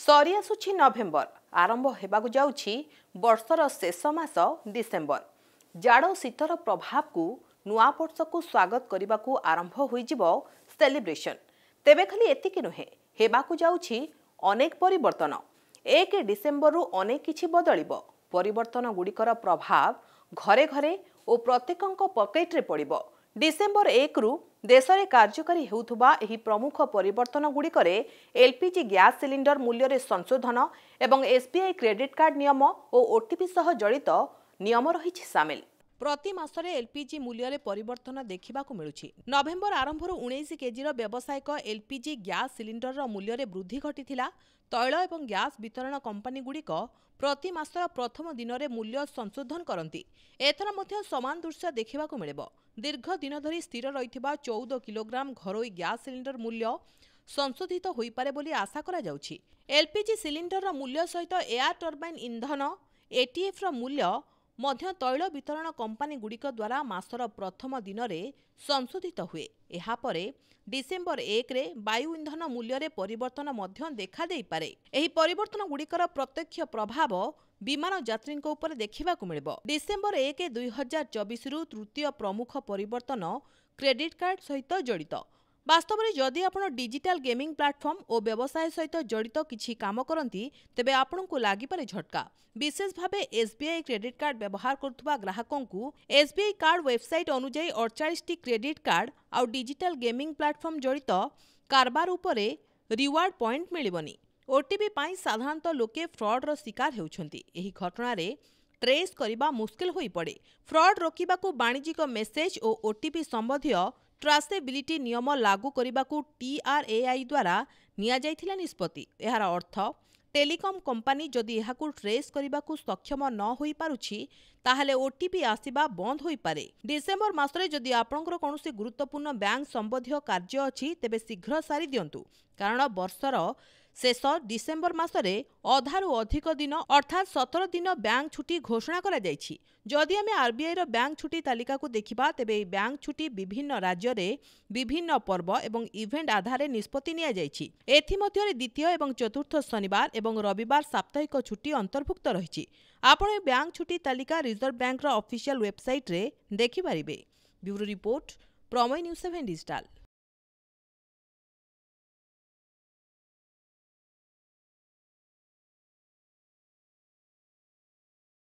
सरी आसुछि नवेम्बर आरंभ हेबाकु जाउछि वर्षर शेष मास डिसेम्बर। जाड़ शीतर प्रभाव को नुआ वर्ष को स्वागत करने आरंभ होइजिबो सेलिब्रेशन। तेबे खाली एतिकी नुहे हेबाकु जाउछि अनेक परिवर्तन। 1 डिसेम्बर रु अनेक किछि बदलिबो। परिवर्तन गुड़िकर प्रभाव घरे घरे और प्रत्येकंक पकेट रे पड़िबो। डिसेम्बर 1 रु देश में कार्यकारी हेउथुबा एही प्रमुख परिवर्तन गुड़िकरे एलपीजी गैस सिलिंडर मूल्य रे संशोधन एवं एसबीआई क्रेडिट कार्ड नियम और ओटीपी सह जड़ित नियम रही सामिल। प्रति मासरे एलपीजी मूल्य रे परिवर्तन देखिबाकू मिलुछि। नवेम्बर आरंभर 19 केजी व्यावसायिक एलपीजी गैस सिलिंडर मूल्य रे वृद्धि घटिथिला। तैल एवं गैस वितरण कंपनी गुड़िक प्रति मासर प्रथम दिन में मूल्य संशोधन करती। एथर मध्य समान दृश्य देखा मिलिबो। दीर्घ दिन धरी स्थिर रहिथिबा 14 किलोग्राम घरोई गैस सिलिंडर मूल्य संशोधित होई पारे बोली आशा करा जाउछि। एलपीजी सिलिंडर मूल्य सहित एयर टर्बाइन इंधन एटीएफ मूल्य मध्य तैल वितरण कंपनी गुड़िक द्वारा मासर प्रथम दिन में संशोधित हुए। एहा परे डिसेम्बर 1 रे वायु इंधन मूल्य रे परिवर्तन मध्य देखा देई पारे। एही परिवर्तन गुड़िकर प्रत्यक्ष प्रभाव विमान यात्री उपर देखिबाकू मिलिबो। डिसेम्बर 1 2024 रु तृतीय प्रमुख परिवर्तन क्रेडिट कार्ड सहित जड़ित। वास्तव में जदि आपण डिजिटल गेमिंग प्लेटफॉर्म और व्यवसाय सहित जड़ित किछि काम करती तेबे आपनकु लागि पारे झटका। विशेष भावे एसबीआई क्रेडिट कार्ड व्यवहार करथुबा ग्राहकों को एसबीआई कार्ड वेबसाइट अनुसार 48 टी क्रेडिट कार्ड आउ डिजिटल गेमिंग प्लेटफॉर्म जड़ित कारबार उपरे रिवार्ड पॉइंट मिलिबनी। ओटीपी पाई साधारणतः लोके फ्रॉड शिकार हेउछंती। एही घटना रे ट्रेस करिबा मुश्किल होई पड़े। फ्रॉड रोकिबाकू वाणिज्यिक मेसेज और ओटीपी संबंधी ट्रासेबिलिटी नियम लागू करने टीआरएआई द्वारा निया जाइथिला निष्पत्ति। एहार अर्थ टेलीकॉम कंपनी जदि एहाकू ट्रेस करने को सक्षम न होई पारुछि ताहले ओटीपी आसिबा बंद होई पारे। डिसेम्बर मासरे जदि आपनकर कोनोसी गुरुत्वपूर्ण बैंक संबंधी कार्य अछि तेबे शीघ्र सारी दियंतु, कारण वर्षर शेष डिसेम्बर मासरे अधारु अधिक दिन अर्थात 17 दिन बैंक छुट्टी घोषणा करा जाइछि। जदि आमे आरबीआई रो बैंक छुट्टी तालिका को देखिबा तेबे बैंक छुट्टी विभिन्न राज्य रे विभिन्न पर्व एवं इवेंट आधार निष्पत्ति निया जाइछि। एथि मध्यरे द्वितीय एवं चतुर्थ शनिवार एवं रविवार साप्ताहिक छुट्टी अंतर्भुक्त रहिछि। आपण बैंक छुट्टी तालिका रिजर्व बैंक रो ऑफिशियल वेबसाइट रे देखि पारिबे। ब्यूरो रिपोर्ट प्रमेय न्यूज 7 डिजिटल।